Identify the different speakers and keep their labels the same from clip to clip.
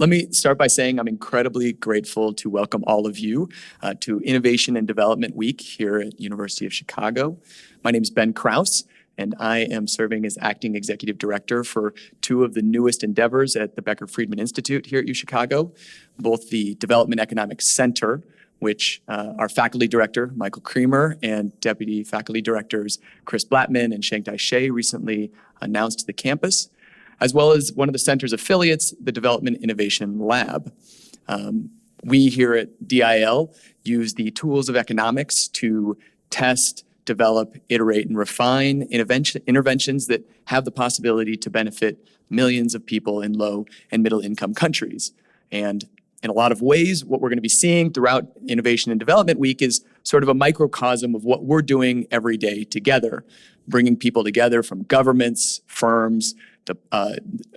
Speaker 1: Let me start by saying I'm incredibly grateful to welcome all of you to Innovation and Development Week here at University of Chicago. My name is Ben Krause, and I am serving as acting executive director for two of the newest endeavors at the Becker-Friedman Institute here at UChicago, both the Development Economics Center, which our faculty director, Michael Kremer, and deputy faculty directors Chris Blattman and Shanktai Shea recently announced to the campus, as well as one of the center's affiliates, the Development Innovation Lab. We here at DIL use the tools of economics to test, develop, iterate, and refine interventions that have the possibility to benefit millions of people in low and middle income countries. And in a lot of ways, what we're going to be seeing throughout Innovation and Development Week is sort of a microcosm of what we're doing every day together, bringing people together from governments, firms, to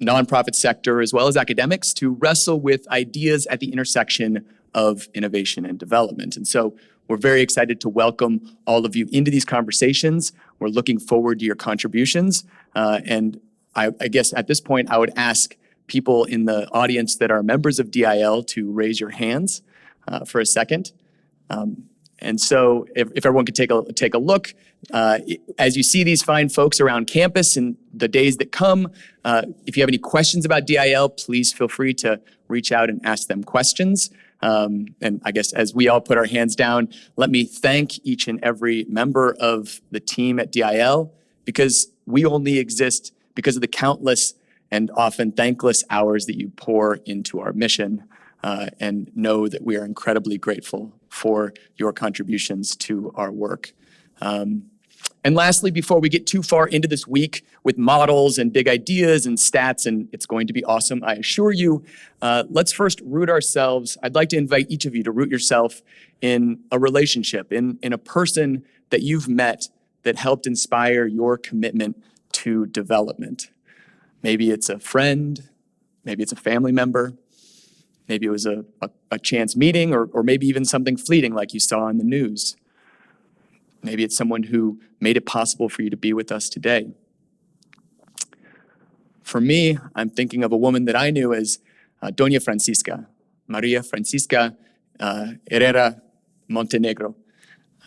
Speaker 1: nonprofit sector, as well as academics, to wrestle with ideas at the intersection of innovation and development. And so we're very excited to welcome all of you into these conversations. We're looking forward to your contributions. And I guess at this point, I would ask people in the audience that are members of DIL to raise your hands for a second. And so if everyone could take a look, as you see these fine folks around campus in the days that come, if you have any questions about DIL, please feel free to reach out and ask them questions. And I guess as we all put our hands down, let me thank each and every member of the team at DIL, because we only exist because of the countless and often thankless hours that you pour into our mission, and know that we are incredibly grateful for your contributions to our work. And lastly, before we get too far into this week with models and big ideas and stats, and it's going to be awesome, I assure you, let's first root ourselves. I'd like to invite each of you to root yourself in a relationship, in a person that you've met that helped inspire your commitment to development. Maybe it's a friend, maybe it's a family member, maybe it was a chance meeting, or maybe even something fleeting like you saw in the news. Maybe it's someone who made it possible for you to be with us today. For me, I'm thinking of a woman that I knew as Doña Francisca, Maria Francisca Herrera Montenegro.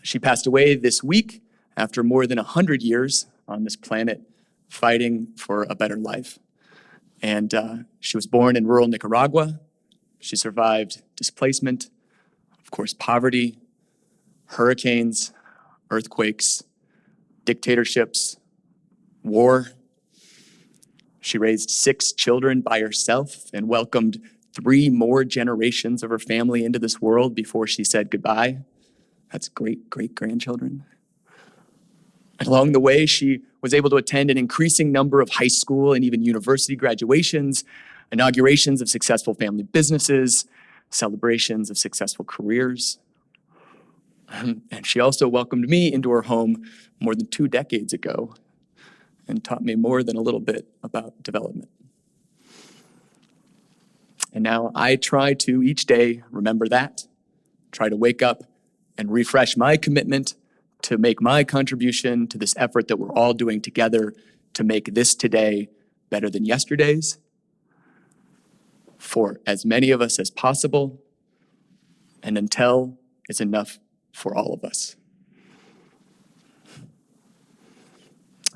Speaker 1: She passed away this week after more than 100 years on this planet fighting for a better life. And she was born in rural Nicaragua. She survived displacement, of course, poverty, hurricanes, earthquakes, dictatorships, war. She raised 6 children by herself and welcomed 3 more generations of her family into this world before she said goodbye. That's great-grandchildren. And along the way, she was able to attend an increasing number of high school and even university graduations, inaugurations of successful family businesses, celebrations of successful careers. And she also welcomed me into her home more than 2 decades ago and taught me more than a little bit about development. And now I try to each day remember that, try to wake up and refresh my commitment to make my contribution to this effort that we're all doing together to make this today better than yesterday's, for as many of us as possible, and until it's enough for all of us.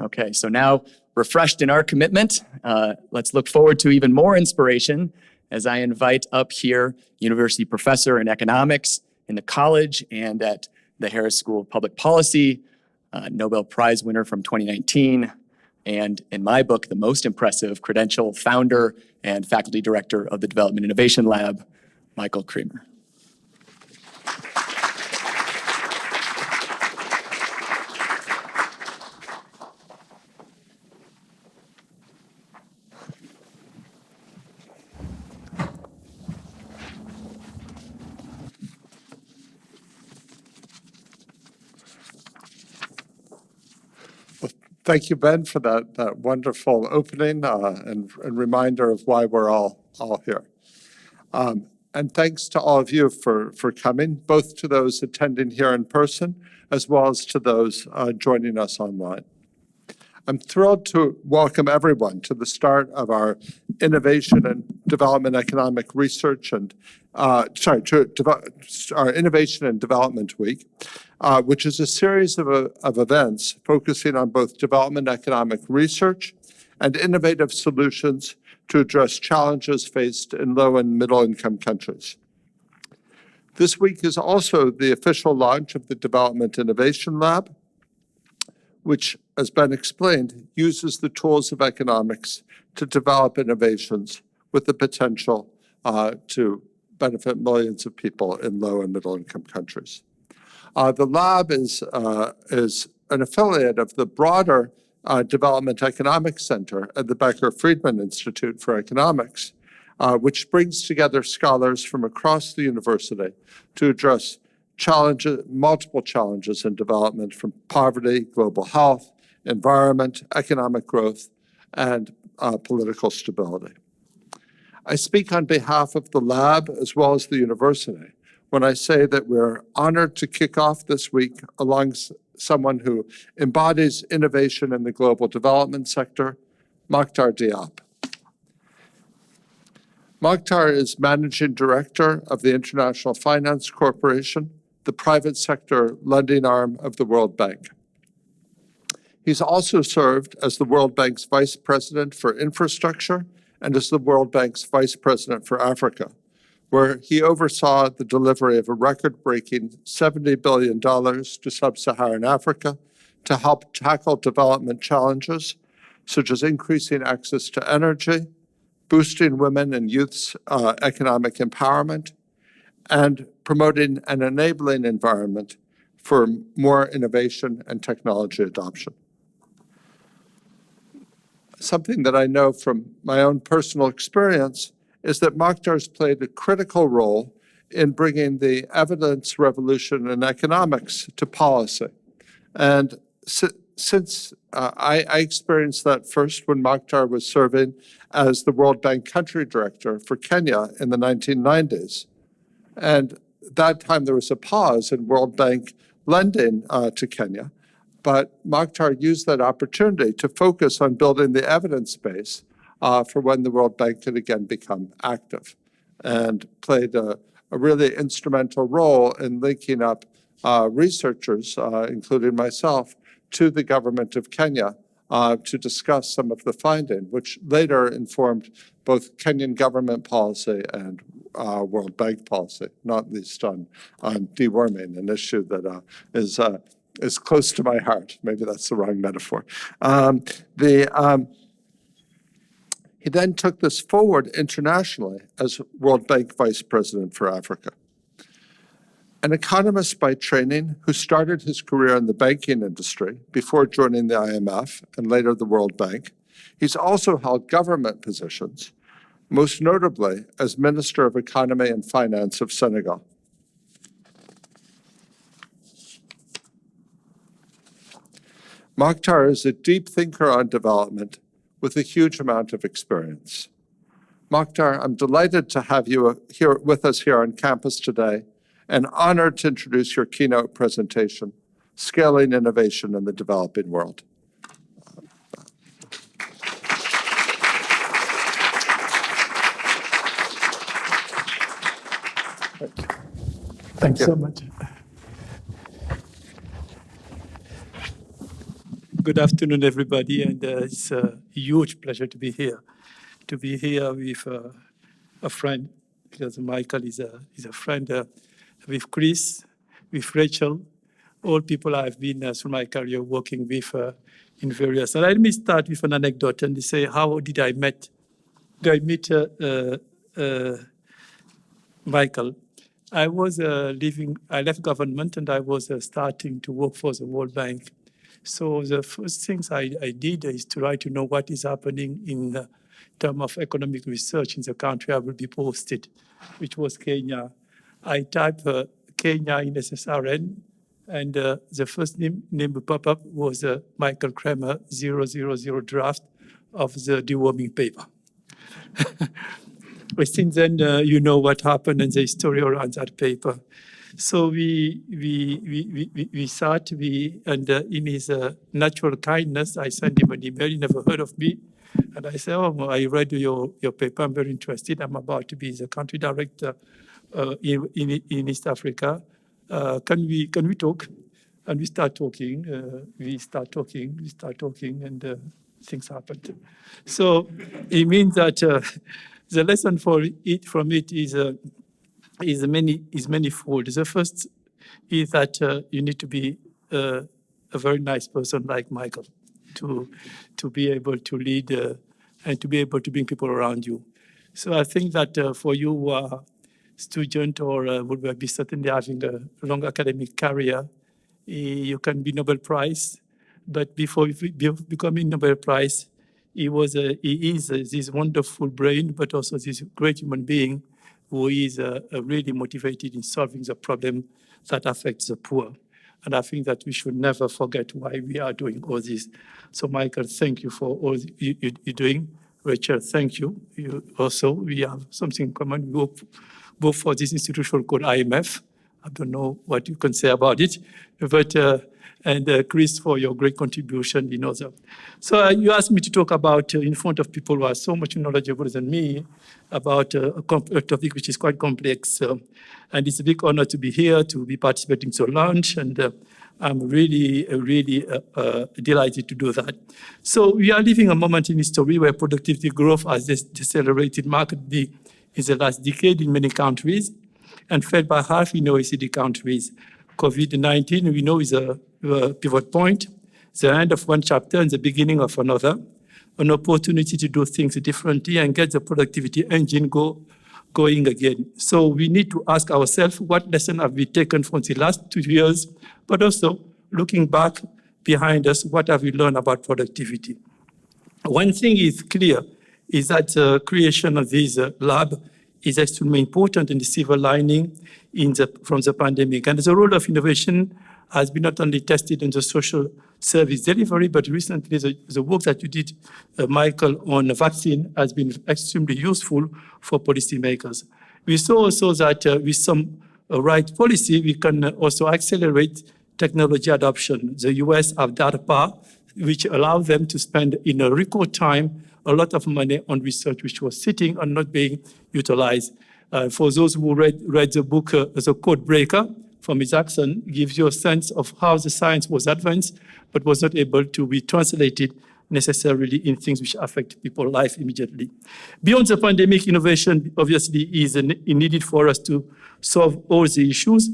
Speaker 1: Okay, so now refreshed in our commitment, let's look forward to even more inspiration as I invite up here university professor in economics in the college and at the Harris School of Public Policy, Nobel Prize winner from 2019, and in my book, the most impressive credential founder and faculty director of the Development Innovation Lab, Michael Kremer.
Speaker 2: Thank you, Ben, for that wonderful opening and reminder of why we're all here. And thanks to all of you for coming, both to those attending here in person, as well as to those joining us online. I'm thrilled to welcome everyone to the start of our Innovation and Development Economic Research and, our Innovation and Development Week, which is a series of events focusing on both development economic research and innovative solutions to address challenges faced in low and middle income countries. This week is also the official launch of the Development Innovation Lab, which, as Ben explained, uses the tools of economics to develop innovations with the potential to benefit millions of people in low and middle income countries. The lab is an affiliate of the broader Development Economics Center at the Becker-Friedman Institute for Economics, which brings together scholars from across the university to address multiple challenges in development, from poverty, global health, environment, economic growth, and political stability. I speak on behalf of the lab as well as the university when I say that we're honored to kick off this week alongside someone who embodies innovation in the global development sector, Makhtar Diop. Makhtar is Managing Director of the International Finance Corporation, the private sector lending arm of the World Bank. He's also served as the World Bank's Vice President for Infrastructure and as the World Bank's Vice President for Africa, where he oversaw the delivery of a record-breaking $70 billion to sub-Saharan Africa to help tackle development challenges, such as increasing access to energy, boosting women and youth's economic empowerment, and promoting an enabling environment for more innovation and technology adoption. Something that I know from my own personal experience is that Makhtar's played a critical role in bringing the evidence revolution in economics to policy. And since I experienced that first when Makhtar was serving as the World Bank country director for Kenya in the 1990s. And that time there was a pause in World Bank lending to Kenya, but Makhtar used that opportunity to focus on building the evidence base for when the World Bank could again become active, and played a really instrumental role in linking up researchers, including myself, to the government of Kenya to discuss some of the finding, which later informed both Kenyan government policy and World Bank policy, not least on deworming, an issue that is close to my heart. Maybe that's the wrong metaphor. He then took this forward internationally as World Bank Vice President for Africa. An economist by training who started his career in the banking industry before joining the IMF and later the World Bank, he's also held government positions, most notably as Minister of Economy and Finance of Senegal. Makhtar is a deep thinker on development with a huge amount of experience. Makhtar, I'm delighted to have you here with us here on campus today, and honored to introduce your keynote presentation, Scaling Innovation in the Developing World.
Speaker 3: Thanks so much. Good afternoon, everybody, and it's a huge pleasure to be here. To be here with a friend, because Michael is a friend, with Chris, with Rachel, all people I've been through my career working with in various. And let me start with an anecdote and say, how did I meet Michael? I left government and I was starting to work for the World Bank. So the first things I did is to try to know what is happening in terms of economic research in the country I will be posted, which was Kenya. I typed Kenya in SSRN, and the first name that popped up was Michael Kremer 000 draft of the deworming paper. But since then, you know what happened and the story around that paper. So we sat, and in his natural kindness, I sent him an email. He never heard of me. And I said, oh, I read your paper. I'm very interested. I'm about to be the country director in East Africa. Can we talk? And we start talking. We start talking, and things happened. So it means that the lesson from it is manifold. The first is that you need to be a very nice person like Michael to be able to lead and to be able to bring people around you. So I think that for you who are student or would be certainly having a long academic career, you can be Nobel Prize. But before becoming Nobel Prize, he is this wonderful brain, but also this great human being who is really motivated in solving the problem that affects the poor. And I think that we should never forget why we are doing all this. So Michael, thank you for all you're doing. Rachel, thank you. We have something in common. We work both for this institution called IMF. I don't know what you can say about it, but and Chris for your great contribution in other. So you asked me to talk about in front of people who are so much knowledgeable than me about a topic which is quite complex. And it's a big honor to be here, to be participating to launch, and I'm really delighted to do that. So we are living a moment in history where productivity growth has decelerated markedly in the last decade in many countries and fell by half in OECD countries. COVID-19, we know, is a pivot point, the end of one chapter and the beginning of another, an opportunity to do things differently and get the productivity engine going again. So we need to ask ourselves, what lesson have we taken from the last 2 years, but also looking back behind us, what have we learned about productivity? One thing is clear, is that the creation of this lab is extremely important in the silver lining from the pandemic. And the role of innovation has been not only tested in the social service delivery, but recently the work that you did, Michael, on vaccine has been extremely useful for policymakers. We saw also that with some right policy, we can also accelerate technology adoption. The US have DARPA, which allows them to spend in a record time a lot of money on research which was sitting and not being utilized. For those who read the book, The Code Breaker, from Isaacson, gives you a sense of how the science was advanced, but was not able to be translated necessarily in things which affect people's life immediately. Beyond the pandemic, innovation obviously is needed for us to solve all the issues.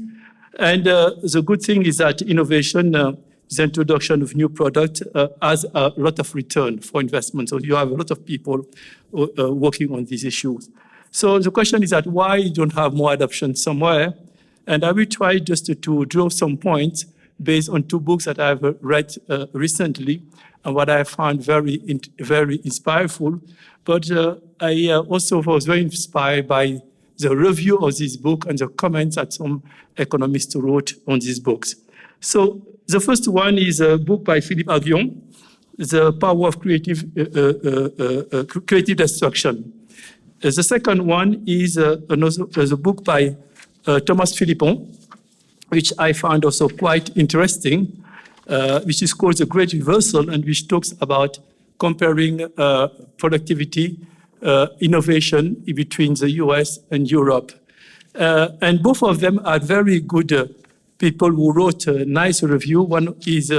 Speaker 3: And the good thing is that innovation, the introduction of new product has a lot of return for investment. So you have a lot of people working on these issues. So the question is that why you don't have more adoption somewhere? And I will try just to draw some points based on 2 books that I've read recently and what I found very inspireful. But I also was very inspired by the review of this book and the comments that some economists wrote on these books. So the first one is a book by Philippe Aghion, The Power of Creative Destruction. The second one is a book by Thomas Philippon, which I found also quite interesting, which is called The Great Reversal, and which talks about comparing productivity, innovation between the US and Europe. And both of them are very good people who wrote a nice review. One is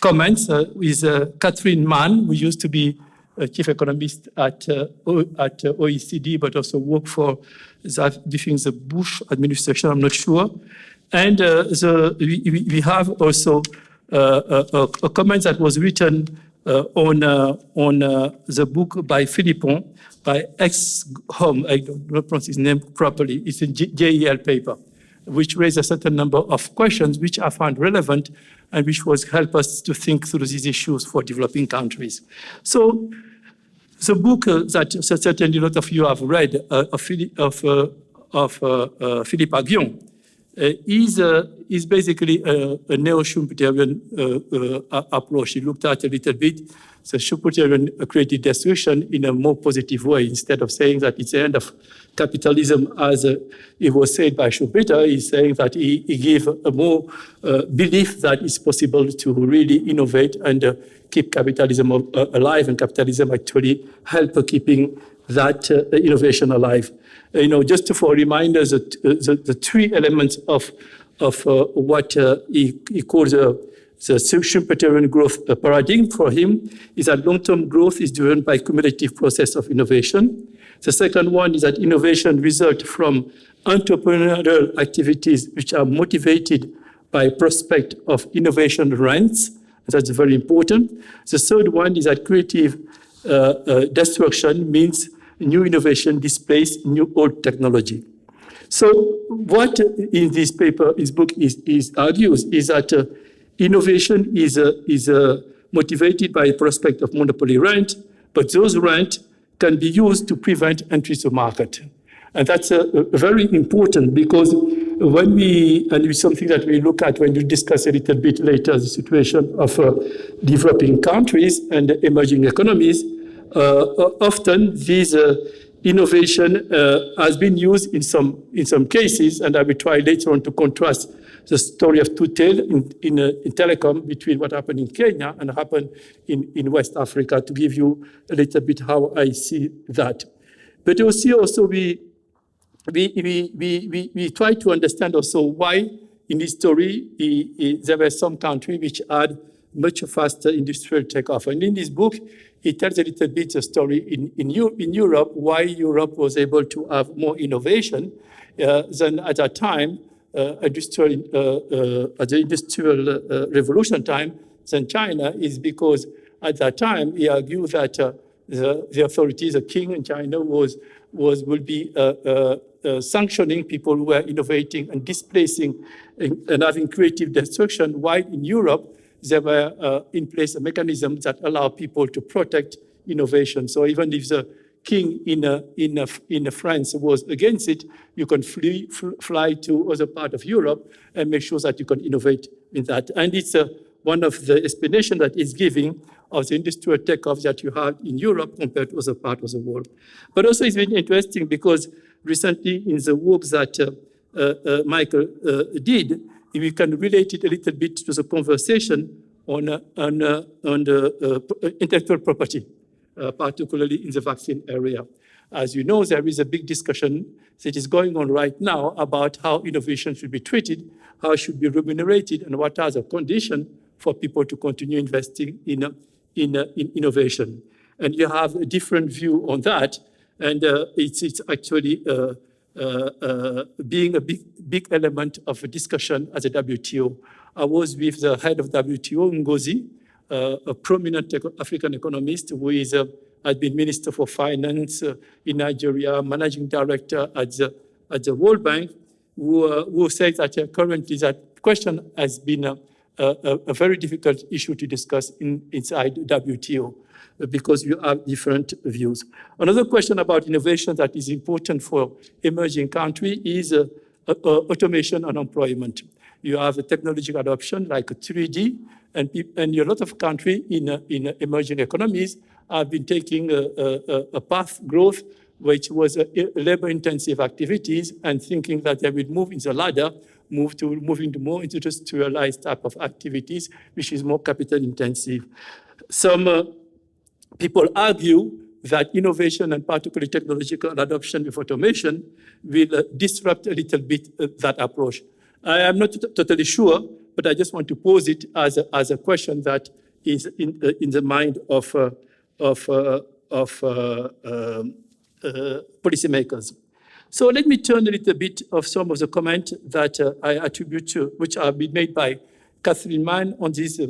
Speaker 3: comments with Catherine Mann, who used to be a chief economist at OECD, but also worked for the Bush administration, I'm not sure. And we have also a comment that was written on the book by Philippon, by X-Home, I don't know pronounce his name properly, it's a JEL paper, which raised a certain number of questions which I found relevant and which was help us to think through these issues for developing countries. So the book that certainly a lot of you have read of Philippe Aghion is basically a neo-Schumpeterian approach. He looked at a little bit the Schumpeterian creative destruction in a more positive way. Instead of saying that it's the end of capitalism, as it was said by Schumpeter, he's saying that he gave a more belief that it's possible to really innovate and keep capitalism alive, and capitalism actually help keeping that innovation alive. Just for reminders, the three elements of what he calls the Schumpeterian growth paradigm for him is that long-term growth is driven by cumulative process of innovation. The second one is that innovation results from entrepreneurial activities which are motivated by prospect of innovation rents. That's very important. The third one is that creative destruction means new innovation displaces new old technology. So what in this paper, his book argues is that innovation is motivated by a prospect of monopoly rent, but those rent can be used to prevent entry to market. And that's very important because and it's something that we look at when we discuss a little bit later the situation of developing countries and emerging economies, often this innovation has been used in some cases, and I will try later on to contrast the story of two-tail in Telecom between what happened in Kenya and happened in West Africa to give you a little bit how I see that. But you see also we try to understand also why in this story there were some countries which had much faster industrial takeoff. And in this book, it tells a little bit the story in Europe, why Europe was able to have more innovation than at that time, at the industrial revolution time, than China, is because at that time, he argued that the authorities, the king in China would be sanctioning people who were innovating and displacing and having creative destruction, while in Europe, there were in place a mechanism that allowed people to protect innovation. So even if the king in France was against it, you can fly to other part of Europe and make sure that you can innovate in that. And it's one of the explanation that is giving of the industrial takeoff that you have in Europe compared to other parts of the world. But also it's been interesting because recently in the work that Michael did, we can relate it a little bit to the conversation on the intellectual property, particularly in the vaccine area. As you know, there is a big discussion that is going on right now about how innovation should be treated, how it should be remunerated, and what are the conditions for people to continue investing in innovation. And you have a different view on that, and it's actually being a big element of a discussion at the WTO. I was with the head of WTO, Ngozi, a prominent African economist who has been Minister for Finance in Nigeria, Managing Director at the World Bank, who says that currently that question has been a very difficult issue to discuss inside WTO. Because you have different views. Another question about innovation that is important for emerging countries is automation and employment. You have a technological adoption like 3D, and a lot of countries in emerging economies have been taking a path growth which was labor-intensive activities and thinking that they will move in the ladder, moving to more industrialized type of activities, which is more capital-intensive. Some people argue that innovation and particularly technological adoption with automation will disrupt a little bit that approach. I am not totally sure, but I just want to pose it as a question that is in the mind of policymakers. So let me turn a little bit of some of the comments that I attribute to, which have been made by Catherine Mann on this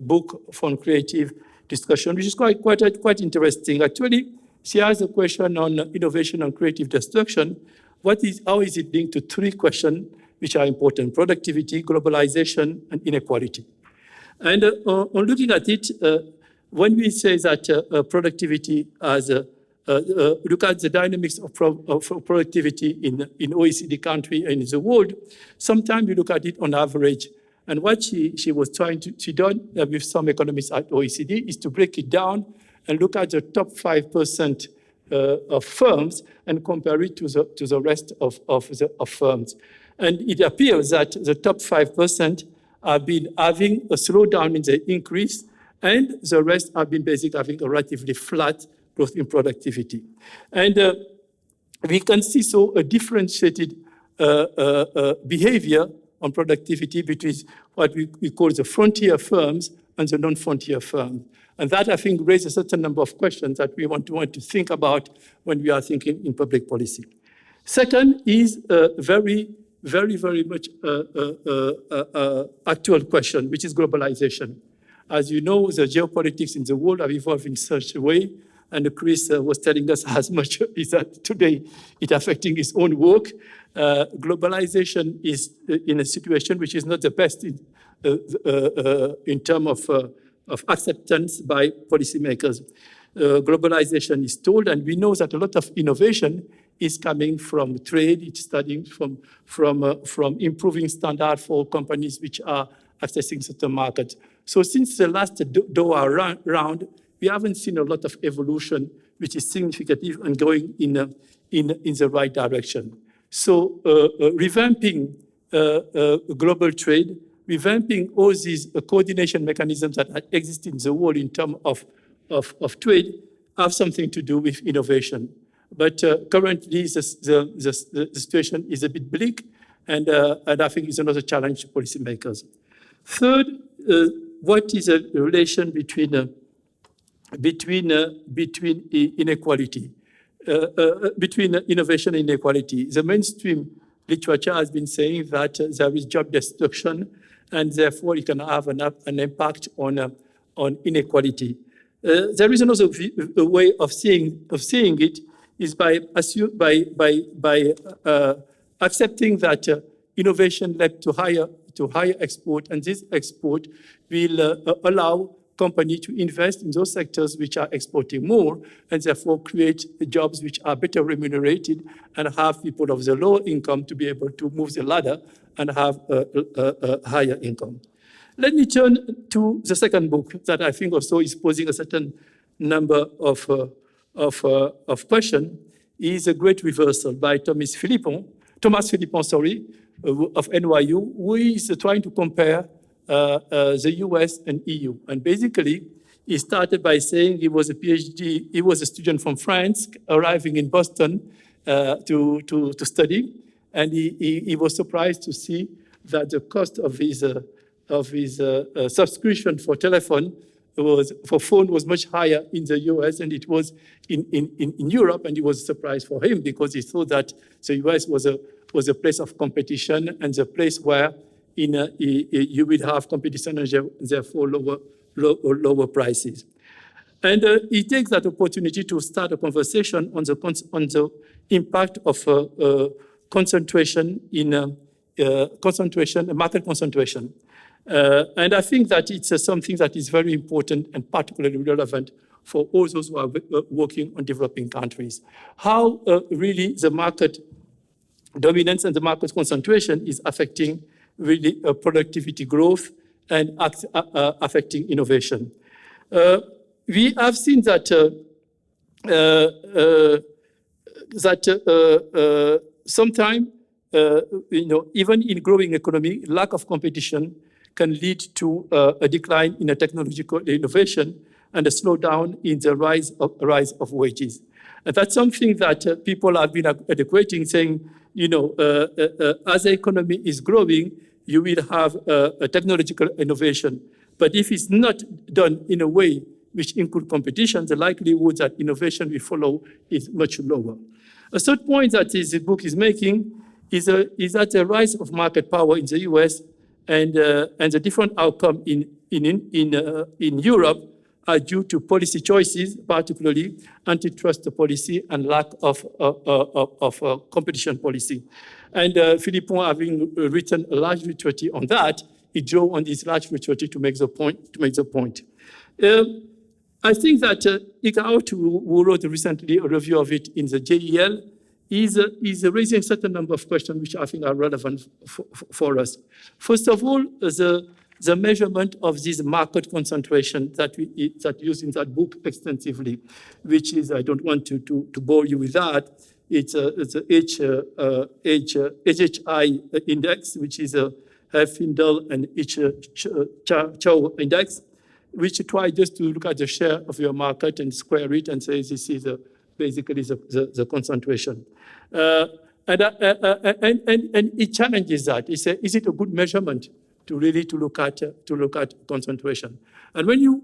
Speaker 3: book from Creative Discussion, which is quite interesting. Actually, she has a question on innovation and creative destruction. How is it linked to three questions which are important: productivity, globalization, and inequality? And on looking at it, when we say that productivity has look at the dynamics of productivity in OECD country and in the world, sometimes you look at it on average. And what she was trying to do with some economists at OECD is to break it down and look at the top 5% of firms and compare it to the rest of firms. And it appears that the top 5% have been having a slowdown in the increase, and the rest have been basically having a relatively flat growth in productivity. And we can see so a differentiated behavior on productivity between what we call the frontier firms and the non-frontier firms. And that, I think, raises a certain number of questions that we want to think about when we are thinking in public policy. Second is a very much actual question, which is globalization. As you know, the geopolitics in the world have evolved in such a way, and Chris was telling us as much is that today it's affecting his own work. Globalization is in a situation which is not the best in terms of acceptance by policymakers. Globalization is told, and we know that a lot of innovation is coming from trade. It's starting from improving standard for companies which are accessing certain markets. So since the last Doha round, we haven't seen a lot of evolution which is significant and going in the right direction. So revamping global trade, revamping all these coordination mechanisms that exist in the world in terms of trade have something to do with innovation. But currently, the situation is a bit bleak, and I think it's another challenge to policymakers. Third, what is a relation between inequality, between innovation and inequality? The mainstream literature has been saying that there is job destruction, and therefore it can have an impact on inequality. There is another way of seeing it is by accepting that innovation led to higher export, and this export will allow companies to invest in those sectors which are exporting more, and therefore create jobs which are better remunerated and have people of the lower income to be able to move the ladder and have a higher income. Let me turn to the second book that I think also is posing a certain number of questions. Is A Great Reversal by Thomas Philippon, of NYU, who is trying to compare the US and EU. And basically, he started by saying he was a PhD, he was a student from France, arriving in Boston to study. And he was surprised to see that the cost of his subscription for phone was much higher in the US than it was in Europe, and it was a surprise for him because he thought that the US was a place of competition and the place where you will have competition and therefore lower prices. And he takes that opportunity to start a conversation on the impact of concentration market concentration. And I think that it's something that is very important and particularly relevant for all those who are working on developing countries. How really the market dominance and the market concentration is affecting really productivity growth and affecting innovation. We have seen that sometimes, even in growing economy, lack of competition can lead to a decline in a technological innovation and a slowdown in the rise of wages. And that's something that people have been adequating, saying, as the economy is growing, you will have a technological innovation. But if it's not done in a way which includes competition, the likelihood that innovation will follow is much lower. A third point that this book is making is that the rise of market power in the US and the different outcome in Europe are due to policy choices, particularly antitrust policy and lack of competition policy. And Philippon, having written a large literature on that, he drew on this large literature to make the point. I think that Ikaot, who wrote recently a review of it in the JEL, is raising a certain number of questions which I think are relevant for us. First of all, the measurement of this market concentration that used in that book extensively, which is, I don't want to bore you with that, it's a HHI index, which is a Findel and Chow index, which try just to look at the share of your market and square it and say this is basically the concentration. And it challenges that. It says, is it a good measurement to really look at concentration? And when you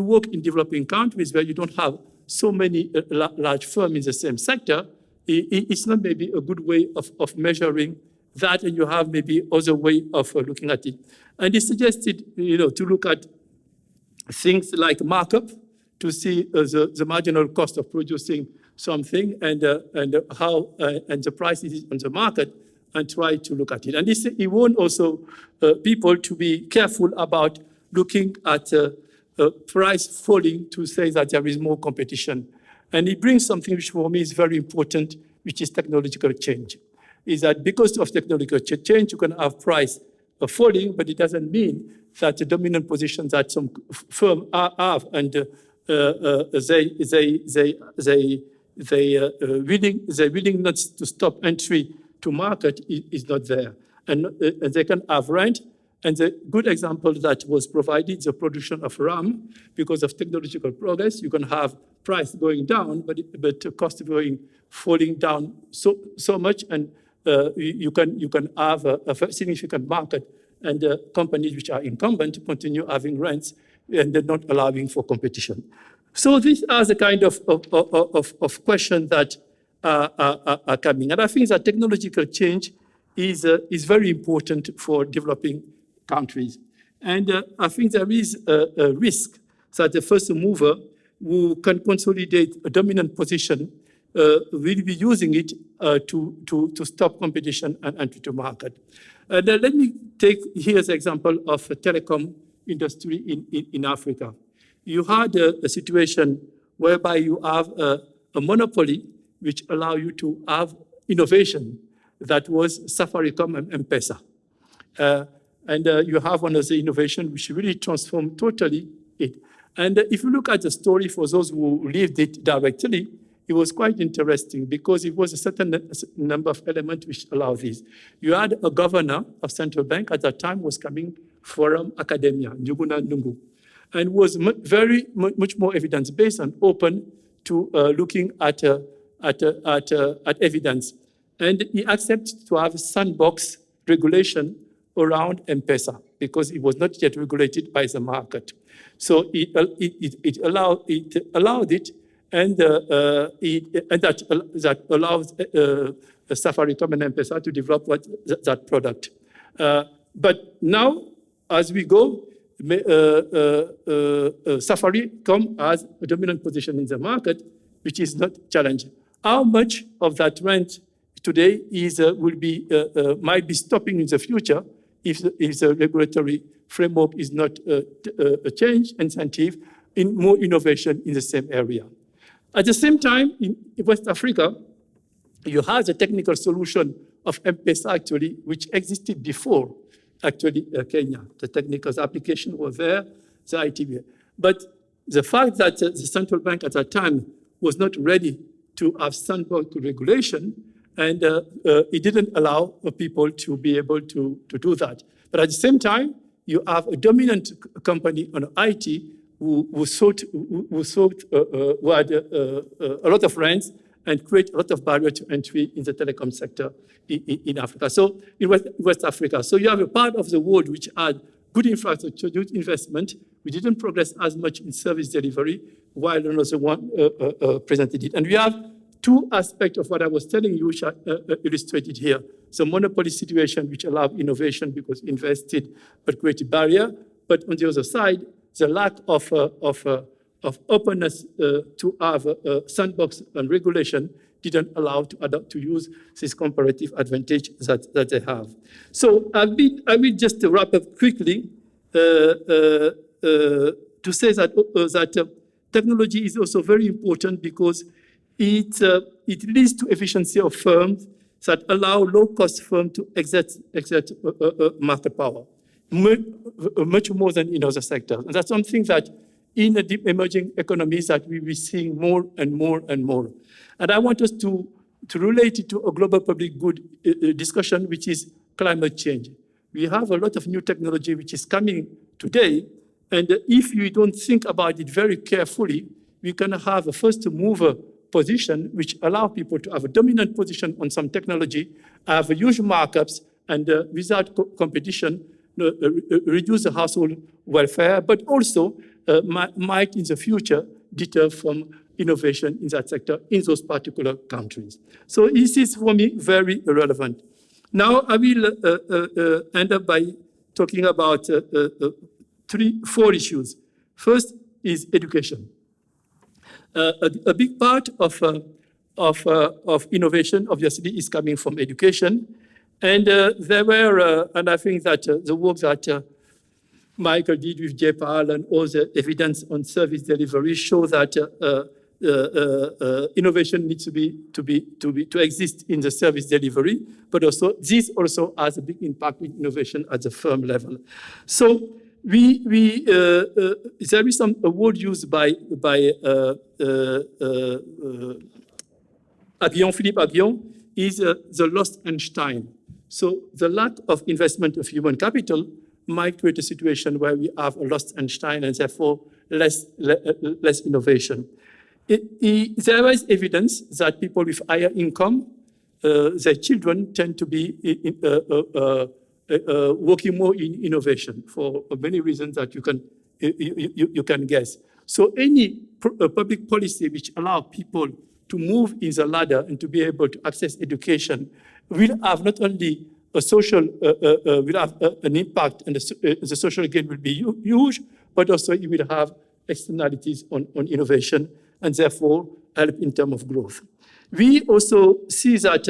Speaker 3: work in developing countries where you don't have so many large firms in the same sector, it's not maybe a good way of measuring that, and you have maybe other way of looking at it. And it suggested, to look at things like markup to see the marginal cost of producing something and how and the price is on the market, and try to look at it. And he warned also people to be careful about looking at price falling to say that there is more competition. And he brings something which for me is very important, which is technological change. Is that because of technological change, you can have price falling, but it doesn't mean that the dominant position that some firms have and their willingness to stop entry to market is not there. And they can have rent. And the good example that was provided, the production of RAM, because of technological progress, you can have price going down, but cost falling down so much, and you can have a significant market, and companies which are incumbent continue having rents and they're not allowing for competition. So these are the kind of questions that are coming. And I think that technological change is very important for developing countries. And I think there is a risk that the first mover who can consolidate a dominant position will be using it to stop competition and entry to market. Let me take here the example of the telecom industry in Africa. You had a situation whereby you have a monopoly which allow you to have innovation. That was Safaricom and M-Pesa. And you have one of the innovations which really transformed totally it. And if you look at the story for those who lived it directly, it was quite interesting because it was a certain number of elements which allow this. You had a governor of central bank at that time was coming from academia, Njuguna Ndungu, and was much more evidence-based and open to looking at evidence. And he accepted to have sandbox regulation around M-Pesa because it was not yet regulated by the market. So it allowed it, and that allows Safaricom and M-Pesa to develop that product. But now, as we go, Safaricom has a dominant position in the market, which is not challenged. How much of that rent today might be stopping in the future if the regulatory framework is not a change incentive in more innovation in the same area. At the same time, in West Africa, you have the technical solution of M-Pesa actually, which existed before actually Kenya. The technical application was there, the ITB. But the fact that the central bank at that time was not ready to have sandbox regulation, and it didn't allow people to be able to do that. But at the same time, you have a dominant company on IT who had a lot of rents and create a lot of barrier to entry in the telecom sector in Africa. So in West Africa. So you have a part of the world which had good infrastructure, good investment. We didn't progress as much in service delivery, while another one presented it. And we have two aspects of what I was telling you, which are illustrated here. So monopoly situation, which allowed innovation because invested but created barrier. But on the other side, the lack of openness to have sandbox and regulation didn't allow to use this comparative advantage that they have. So I will just wrap up quickly to say that technology is also very important because it leads to efficiency of firms that allow low-cost firms to exert market power, much more than in other sectors. And that's something that in the deep emerging economies that we will be seeing more and more and more. And I want us to relate it to a global public good discussion, which is climate change. We have a lot of new technology which is coming today, and if you don't think about it very carefully, we can have a first mover position which allow people to have a dominant position on some technology, have huge markups, and without competition, reduce the household welfare, but also might in the future deter from innovation in that sector in those particular countries. So this is for me very relevant. Now I will end up by talking about 4 issues. First is education. A big part of innovation, obviously, is coming from education. And there were, and I think that the work that Michael did with JPAL and all the evidence on service delivery show that innovation needs to exist in the service delivery, but also this also has a big impact with innovation at the firm level. So there is some award used by Philippe Aguillon, is the lost Einstein. So the lack of investment of human capital might create a situation where we have a lost Einstein and therefore less innovation. There is evidence that people with higher income, their children tend to be working more in innovation for many reasons that you can guess. So any public policy which allows people to move in the ladder and to be able to access education will have not only a social, will have an impact, and the social gain will be huge, but also it will have externalities on innovation and therefore help in terms of growth. We also see that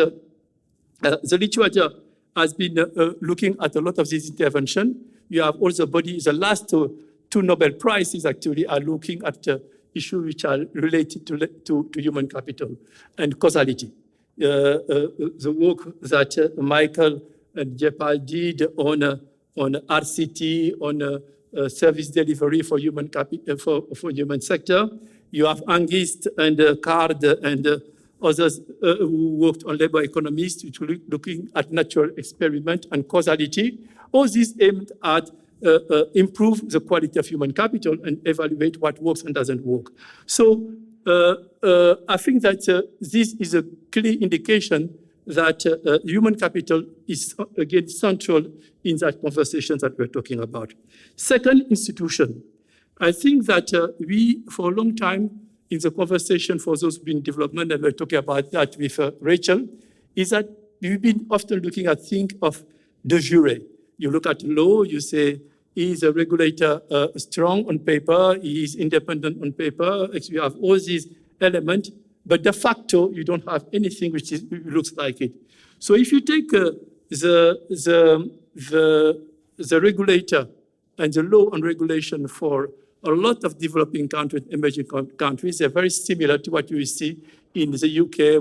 Speaker 3: the literature has been looking at a lot of this intervention. You have also bodies, the last 2 Nobel Prizes actually are looking at issues which are related to human capital and causality. The work that Michael and JPAL did on RCT, on service delivery for human capital, for human sector. You have Angist and Card and others who worked on labor economists, which were looking at natural experiment and causality. All these aimed at improve the quality of human capital and evaluate what works and doesn't work. So I think that this is a clear indication that human capital is, again, central in that conversation that we're talking about. Second, institution. I think that we, for a long time, in the conversation for those who've been in development, and we're talking about that with Rachel, is that we've been often looking at things of de jure. You look at law, you say, is a regulator strong on paper, he is independent on paper, you have all these elements, but de facto, you don't have anything which looks like it. So if you take the regulator and the law and regulation for a lot of developing countries, emerging countries, they're very similar to what you see in the UK,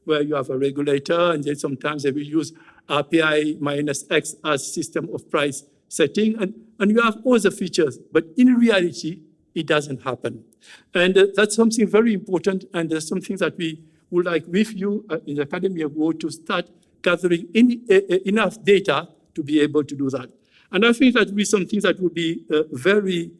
Speaker 3: where you have a regulator, and then sometimes they will use RPI minus X as system of price setting, and you have all the features. But in reality, it doesn't happen. And that's something very important, and something that we would like with you in the academia world to start gathering enough data to be able to do that. And I think that will be something that will be very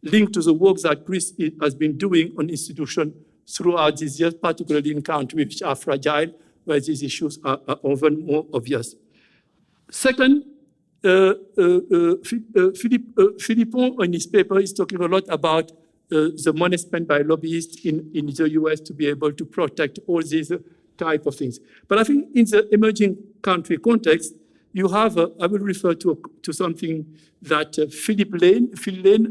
Speaker 3: linked to the work that Chris has been doing on institutions throughout these years, particularly in countries which are fragile, where these issues are often more obvious. Second, Philippon, in his paper, is talking a lot about the money spent by lobbyists in the US to be able to protect all these type of things. But I think in the emerging country context, you have, I will refer to something that Phil Lane,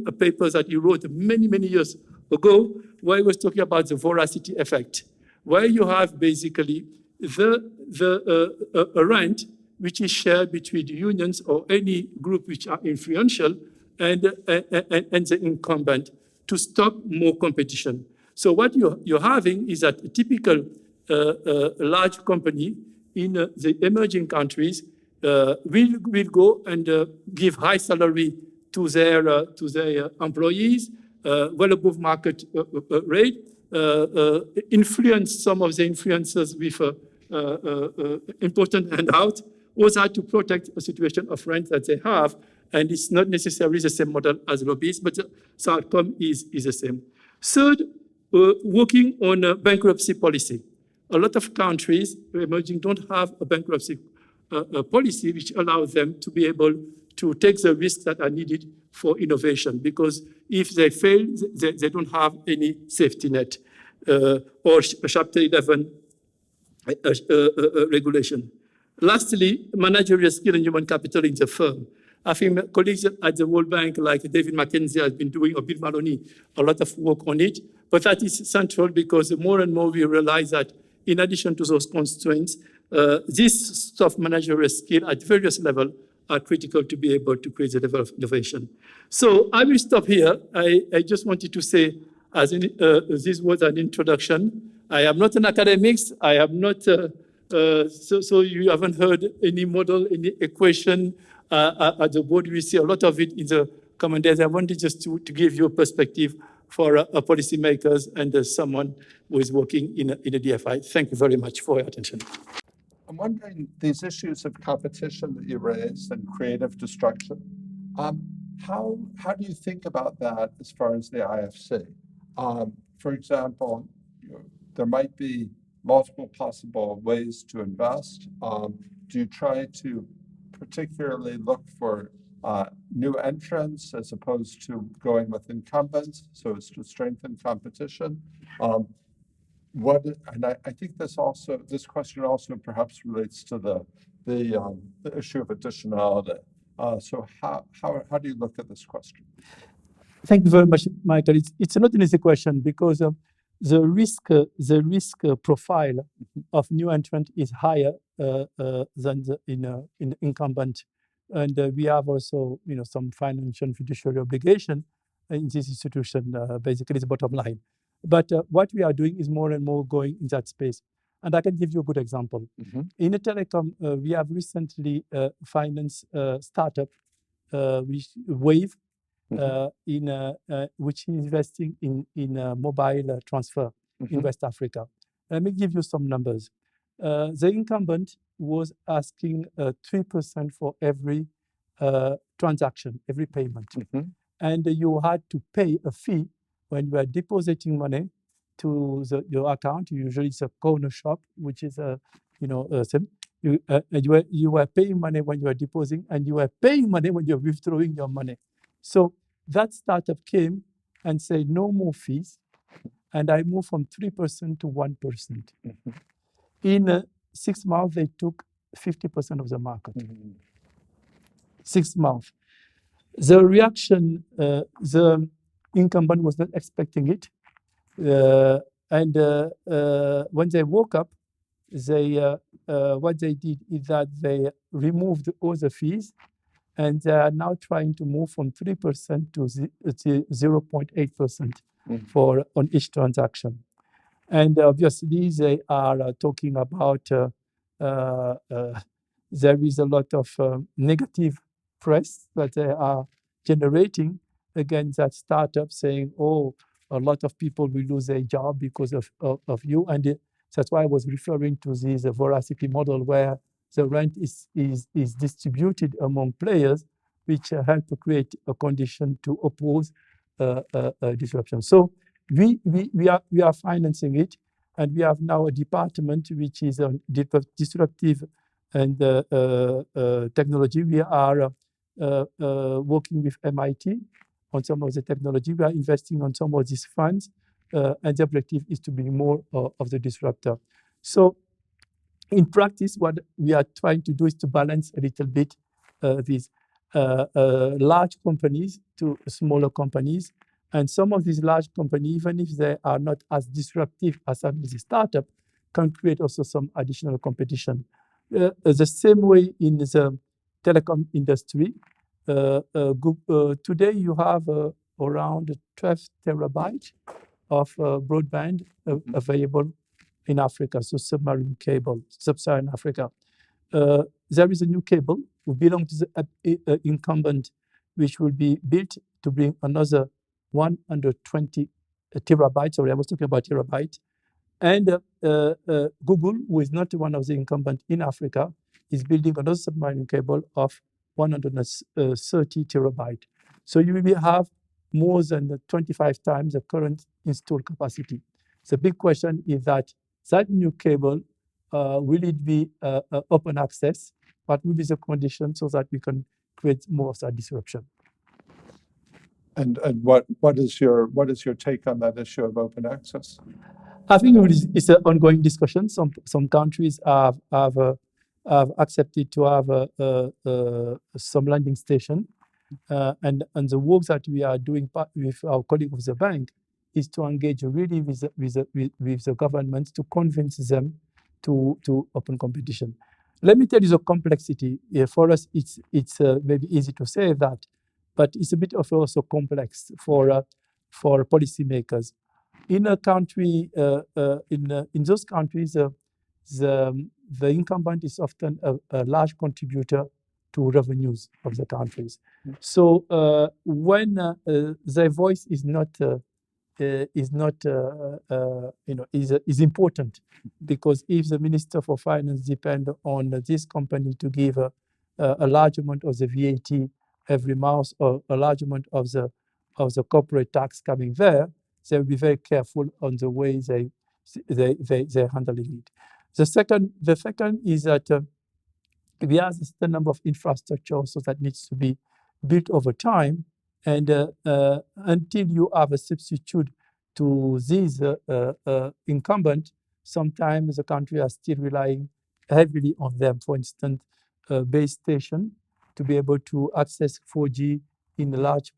Speaker 3: a paper that he wrote many years ago, where he was talking about the veracity effect, where you have basically a rent which is shared between unions or any group which are influential, and the incumbent to stop more competition. So what you're having is that a typical large company in the emerging countries will go and give high salary to their employees, well above market rate, influence some of the influencers with important handout, also to protect a situation of rent that they have. And it's not necessarily the same model as lobbyists, but the outcome is the same. Third, working on a bankruptcy policy. A lot of countries, emerging, don't have a bankruptcy policy which allows them to be able to take the risks that are needed for innovation, because if they fail, they don't have any safety net or Chapter 11 regulation. Lastly, managerial skill and human capital in the firm. I think colleagues at the World Bank, like David McKenzie has been doing, or Bill Maloney, a lot of work on it. But that is central because more and more we realize that in addition to those constraints, this soft managerial skill at various levels are critical to be able to create the level of innovation. So I will stop here. I just wanted to say, this was an introduction. I am not an academic. I am not, so you haven't heard any model, any equation at the board. We see a lot of it in the common days. I wanted just to give you a perspective for policymakers and someone who is working in a DFI. Thank you very much for your attention.
Speaker 2: I'm wondering, these issues of competition that you raised and creative destruction, how do you think about that as far as the IFC? For example, there might be multiple possible ways to invest. Do you try to particularly look for new entrants as opposed to going with incumbents so as to strengthen competition? And I think this question also perhaps relates to the issue of additionality. So how do you look at this question?
Speaker 3: Thank you very much, Michael. It's not an easy question because the risk profile of new entrant is higher than in incumbent, and we have also some financial and fiduciary obligation in this institution. Basically, it's the bottom line. But what we are doing is more and more going in that space. And I can give you a good example. Mm-hmm. In a telecom, we have recently financed a startup, Wave, mm-hmm. Which is investing in mobile transfer mm-hmm. in West Africa. Let me give you some numbers. The incumbent was asking 3% for every transaction, every payment. Mm-hmm. And you had to pay a fee when you are depositing money to your account. Usually it's a corner shop, which is you were paying money when you are depositing, and you were paying money when you're withdrawing your money. So that startup came and said no more fees, and I moved from 3% to 1%. Mm-hmm. In 6 months, they took 50% of the market. Mm-hmm. 6 months. The reaction, the incumbent was not expecting it. And when they woke up, what they did is that they removed all the fees, and they are now trying to move from 3% to 0.8% for on each transaction. And obviously, they are talking about there is a lot of negative press that they are generating against that startup, saying, oh, a lot of people will lose their job because of you. And that's why I was referring to this veracity model, where the rent is distributed among players, which help to create a condition to oppose disruption. So we are financing it, and we have now a department which is disruptive and technology. We are working with MIT on some of the technology. We are investing on some of these funds, and the objective is to be more of the disruptor. So in practice, what we are trying to do is to balance a little bit these large companies to smaller companies. And some of these large companies, even if they are not as disruptive as some of the startup, can create also some additional competition. The same way in the telecom industry, Today you have around 12 terabytes of broadband available in Africa, so submarine cable, sub-Saharan Africa. There is a new cable who belongs to the incumbent, which will be built to bring another 120 terabytes. Sorry, I was talking about terabyte. And Google, who is not one of the incumbents in Africa, is building another submarine cable of 130 terabyte. So you will have more than 25 times the current installed capacity. The big question is that new cable, will it be open access? What will be the condition so that we can create more of that disruption?
Speaker 2: And what is your take on that issue of open access?
Speaker 3: I think it's an ongoing discussion. Some countries have accepted to have some landing station, and the work that we are doing with our colleague of the bank is to engage really with the governments to convince them to open competition. Let me tell you the complexity. For us, it's maybe easy to say that, but it's a bit of also complex for policymakers. In a country, in those countries, the incumbent is often a large contributor to revenues of the countries. So when their voice is important, because if the Minister for Finance depends on this company to give a large amount of the VAT every month or a large amount of the corporate tax coming there, they will be very careful on the way they're handling it. The second is that we have a certain number of infrastructure also that needs to be built over time, and until you have a substitute to these incumbent, sometimes the country are still relying heavily on them. For instance, base station to be able to access 4G in large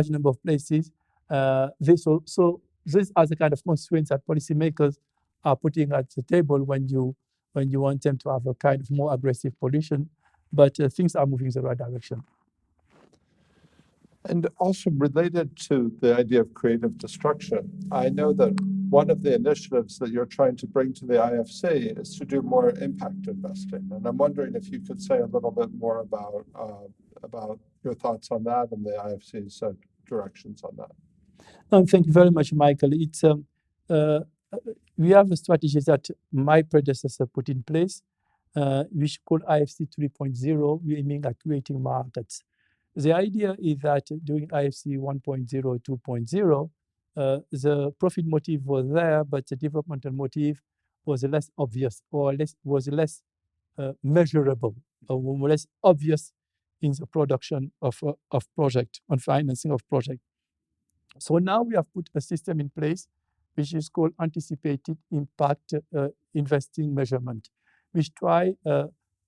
Speaker 3: number of places. So these are the kind of constraints that policymakers are putting at the table when you want them to have a kind of more aggressive position. But things are moving in the right direction.
Speaker 2: And also related to the idea of creative destruction, I know that one of the initiatives that you're trying to bring to the IFC is to do more impact investing. And I'm wondering if you could say a little bit more about your thoughts on that and the IFC's directions on that.
Speaker 3: Thank you very much, Michael. It's we have a strategy that my predecessor put in place, which called IFC 3.0, we're aiming at creating markets. The idea is that during IFC 1.0, 2.0, the profit motive was there, but the developmental motive was less obvious or was less measurable or less obvious in the production of project, on financing of project. So now we have put a system in place which is called anticipated impact investing measurement, which try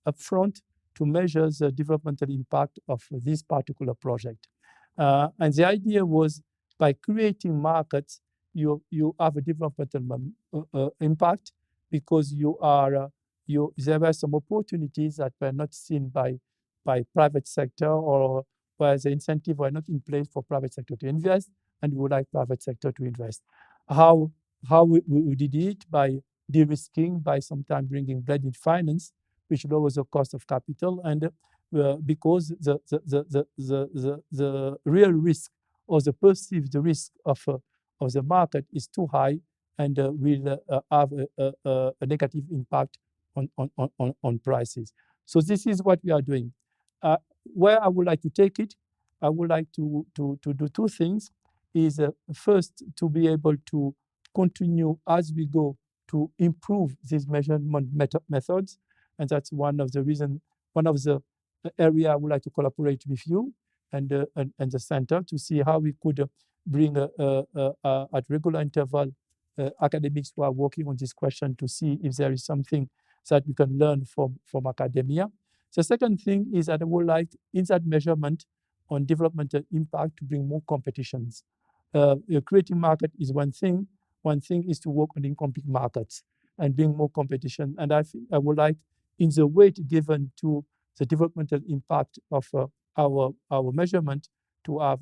Speaker 3: upfront to measure the developmental impact of this particular project. And the idea was by creating markets, you have a developmental impact because there were some opportunities that were not seen by private sector or where the incentive were not in place for private sector to invest, and we would like private sector to invest. How we did it? By de-risking, by sometimes bringing blended finance, which lowers the cost of capital, and because the real risk or the perceived risk of the market is too high and will have a negative impact on prices. So this is what we are doing. Where I would like to take it, I would like to do two things. Is first to be able to continue as we go to improve these measurement methods, and that's one of the area I would like to collaborate with you and the center to see how we could bring at regular interval academics who are working on this question to see if there is something that we can learn from academia. The second thing is that I would like in that measurement on developmental impact to bring more competitions. Creating market is one thing. One thing is to work on incomplete markets and bring more competition. And I would like, in the weight given to the developmental impact of our measurement to have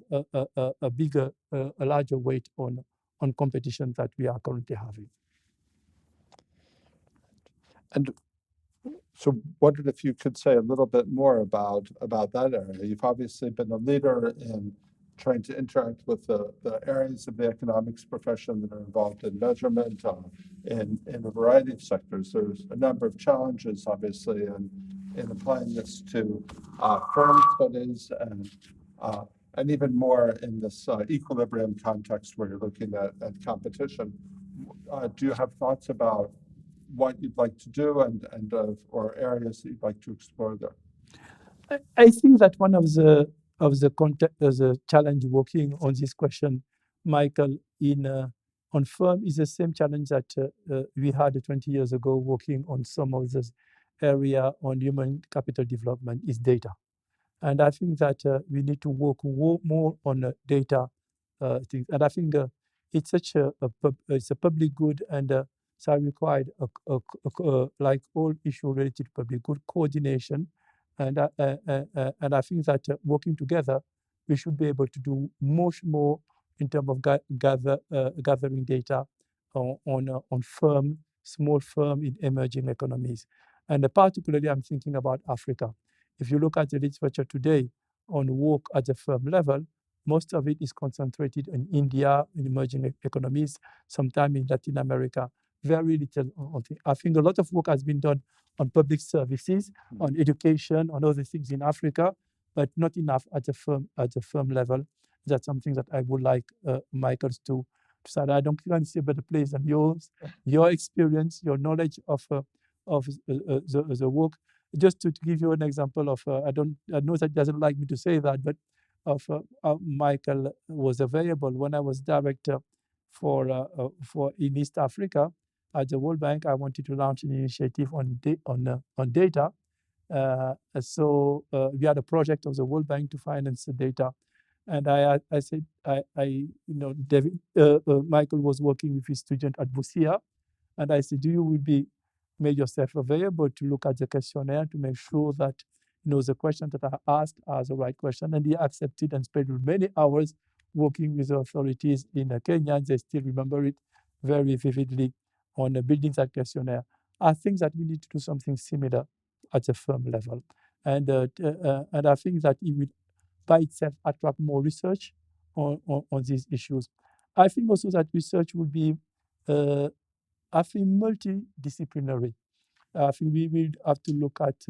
Speaker 3: a bigger, a larger weight on competition that we are currently having.
Speaker 2: And so wondered if you could say a little bit more about that area. You've obviously been a leader in trying to interact with the areas of the economics profession that are involved in measurement in a variety of sectors. There's a number of challenges, obviously, in applying this to firm studies and even more in this equilibrium context where you're looking at competition. Do you have thoughts about what you'd like to do or areas that you'd like to explore there?
Speaker 3: I think that one of the challenge working on this question, Michael, on firm is the same challenge that we had 20 years ago working on some of this area on human capital development is data. And I think that we need to work more on data things. And I think it's such it's a public good, and so I required like all issue related to public good coordination, and I think that working together, we should be able to do much more in terms of gathering data on small firm in emerging economies, and particularly I'm thinking about Africa. If you look at the literature today on work at the firm level, most of it is concentrated in India, in emerging economies, sometime in Latin America. Very little on things. I think a lot of work has been done on public services, on education, on other things in Africa, but not enough at the firm level. That's something that I would like Michael to say. I don't think I see a better place than yours, your experience, your knowledge of the work. Just to give you an example of, I know that doesn't like me to say that, but of Michael was available when I was director for in East Africa at the World Bank. I wanted to launch an initiative on data. So we had a project of the World Bank to finance the data, and I said David Michael was working with his student at Busia, and I said, make yourself available to look at the questionnaire to make sure that the questions that I asked are the right question. And he accepted and spent many hours working with the authorities in Kenya, and they still remember it very vividly on building that questionnaire. I think that we need to do something similar at the firm level. And I think that it will by itself attract more research on these issues. I think also that research will be multidisciplinary. I think we will have to look at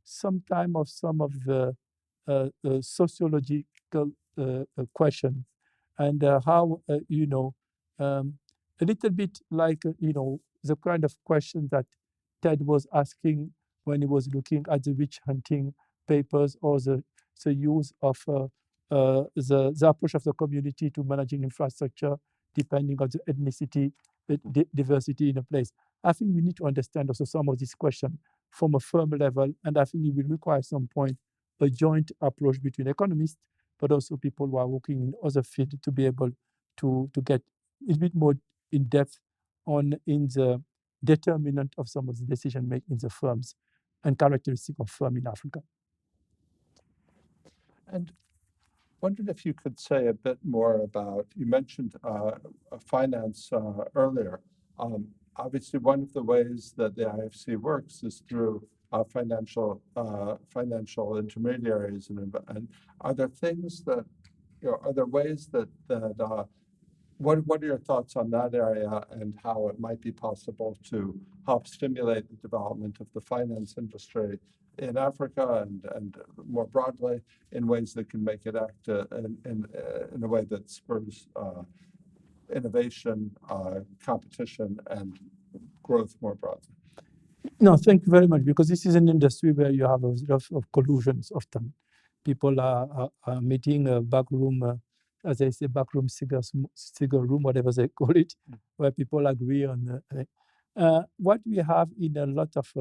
Speaker 3: some of the sociological questions and how a little bit like the kind of question that Ted was asking when he was looking at the witch hunting papers, or the use of the approach of the community to managing infrastructure depending on the ethnicity, diversity in a place. I think we need to understand also some of these questions from a firm level, and I think it will require some point a joint approach between economists, but also people who are working in other fields to be able to get a bit more in depth in the determinant of some of the decision making in the firms and characteristic of firm in Africa.
Speaker 2: And wondered if you could say a bit more about, you mentioned finance earlier. Obviously, one of the ways that the IFC works is through financial intermediaries, and are there things that, are there ways that what are your thoughts on that area and how it might be possible to help stimulate the development of the finance industry in Africa and more broadly in ways that can make it act in a way that spurs innovation, competition, and growth more broadly?
Speaker 3: No, thank you very much, because this is an industry where you have a lot of collusions often. People are meeting a backroom, as they say, backroom cigar room, whatever they call it, where people agree on. What we have in a lot of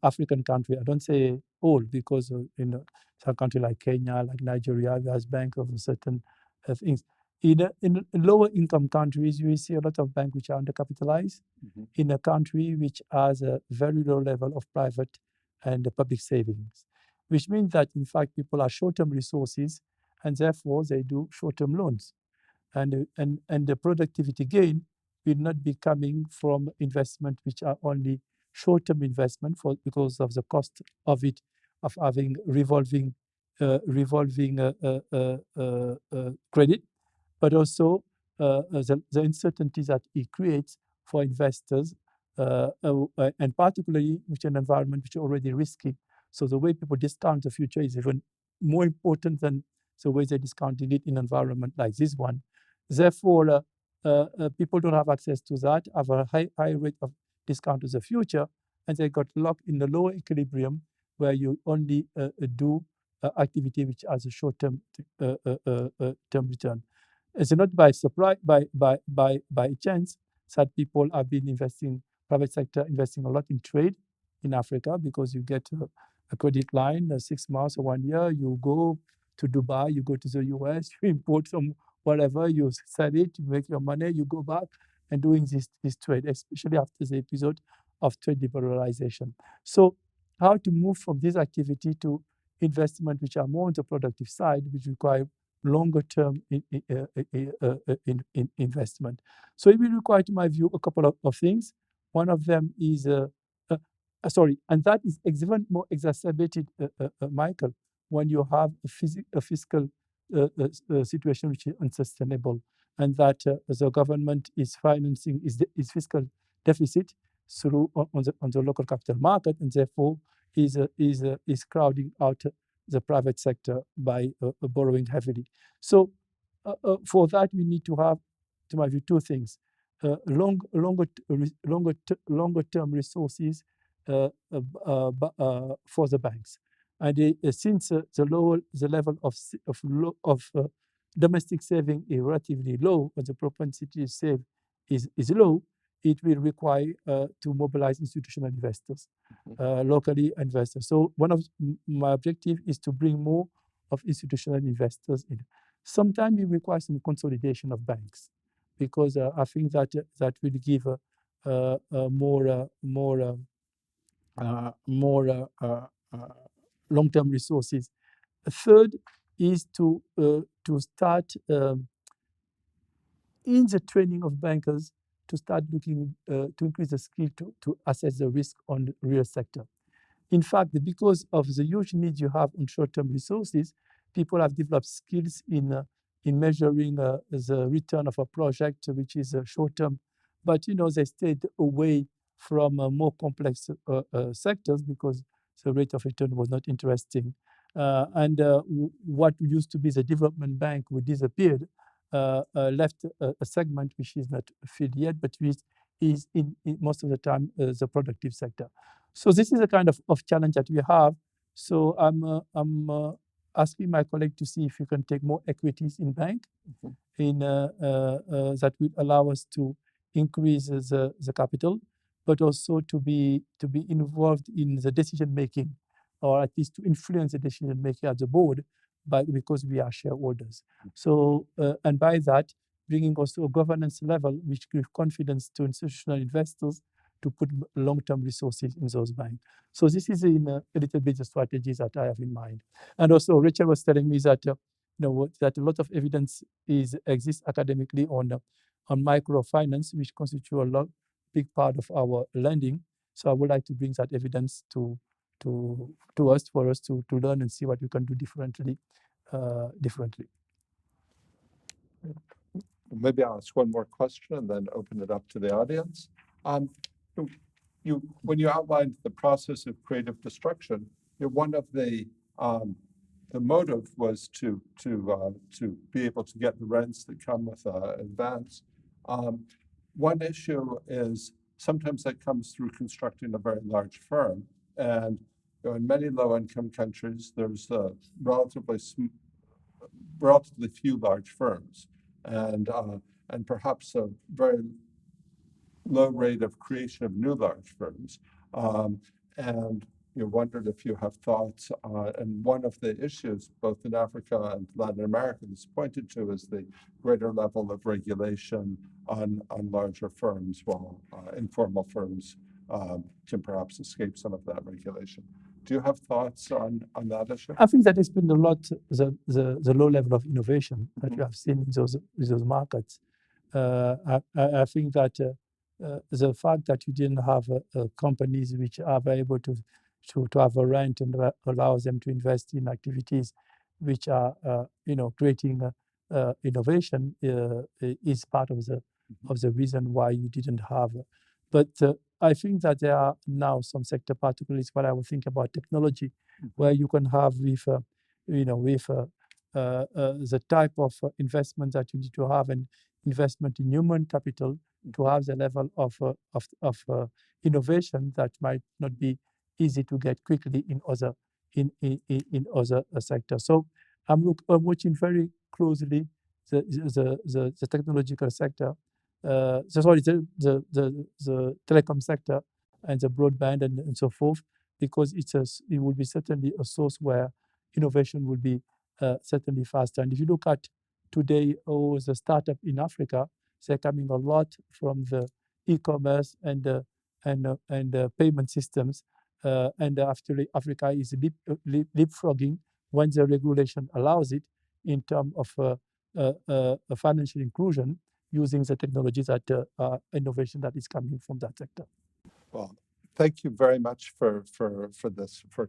Speaker 3: African countries, I don't say all, because in some country like Kenya, like Nigeria, there's banks of certain things. In lower income countries, you see a lot of banks which are undercapitalized. In a country which has a very low level of private and public savings. which means that in fact people are short-term resources, and therefore they do short-term loans. And the productivity gain will not be coming from investment which are only short-term investment because of the cost of it, of having revolving credit, but also the uncertainties that it creates for investors, and particularly with an environment which is already risky. So the way people discount the future is even more important than the way they're discounting it in an environment like this one. Therefore, people don't have access to that, have a high rate of discount to the future, and they got locked in the lower equilibrium where you only do activity which has a short-term term return. It's not by surprise, by chance that people have been investing, private sector investing a lot in trade in Africa, because you get a credit line, 6 months or 1 year, you go to Dubai, you go to the US, you import some whatever, you sell it, you make your money, you go back and doing this trade, especially after the episode of trade liberalization. So how to move from this activity to investment which are more on the productive side, which require longer term investment. So it will require, to my view, a couple of things. One of them is, and that is even more exacerbated, Michael, when you have a fiscal situation which is unsustainable, and that the government is financing its fiscal deficit through on the local capital market, and therefore is crowding out the private sector by borrowing heavily. So for that, we need to have, to my view, two things: longer term resources for the banks. And since the level of domestic saving is relatively low, and the propensity to save is low, it will require to mobilize institutional investors, locally investors. So one of my objectives is to bring more of institutional investors in. Sometimes we require some consolidation of banks, because I think that will give more long-term resources. A third is to start in the training of bankers, to start looking to increase the skill to assess the risk on the real sector. In fact, because of the huge needs you have on short-term resources, people have developed skills in measuring the return of a project, which is short-term, but they stayed away from more complex sectors because the rate of return was not interesting. And what used to be the development bank, which disappeared, left a segment which is not filled yet, but which is in most of the time the productive sector. So this is a kind of challenge that we have. So I'm asking my colleague to see if we can take more equities in bank, that will allow us to increase the capital, but also to be involved in the decision making, or at least to influence the decision making at the board, because we are shareholders. So and by that, bringing also a governance level which gives confidence to institutional investors to put long-term resources in those banks. So this is in a little bit the strategies that I have in mind. And also, Rachel was telling me that that a lot of evidence exists academically on microfinance, which constitute a big part of our lending. So I would like to bring that evidence to us, for us to learn and see what we can do differently.
Speaker 2: Maybe I'll ask one more question and then open it up to the audience. When you outlined the process of creative destruction, one of the motive was to be able to get the rents that come with advance. One issue is sometimes that comes through constructing a very large firm, and in many low-income countries, there's relatively few large firms, and perhaps a very low rate of creation of new large firms. And wondered if you have thoughts, and one of the issues both in Africa and Latin America is pointed to is the greater level of regulation on larger firms, while informal firms can perhaps escape some of that regulation. Do you have thoughts on that issue?
Speaker 3: I think that it's been a lot, the low level of innovation that we have seen in those markets. I think that the fact that you didn't have companies which are able to have a rent and allows them to invest in activities which are creating innovation is part of the reason why you didn't have. But I think that there are now some sector, particularly what I would think about technology, where you can have with the type of investment that you need to have and investment in human capital to have the level of innovation that might not be easy to get quickly in other sectors. So I'm watching very closely the technological sector, the telecom sector and the broadband and so forth, because it will be certainly a source where innovation will be certainly faster. And if you look at today, the startup in Africa, they're coming a lot from the e-commerce and payment systems. And actually, Africa is leapfrogging when the regulation allows it in terms of financial inclusion using the technologies that innovation that is coming from that sector.
Speaker 2: Well, thank you very much for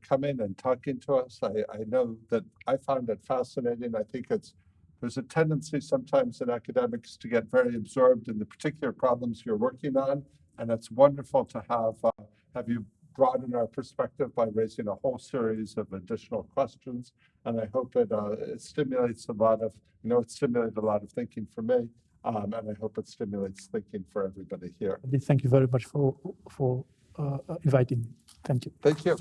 Speaker 2: coming and talking to us. I know that I found it fascinating. I think there's a tendency sometimes in academics to get very absorbed in the particular problems you're working on, and it's wonderful to have you broaden our perspective by raising a whole series of additional questions. And I hope it stimulates a lot of, it stimulated a lot of thinking for me, and I hope it stimulates thinking for everybody here.
Speaker 3: Thank you very much for inviting me. Thank you.
Speaker 2: Thank you.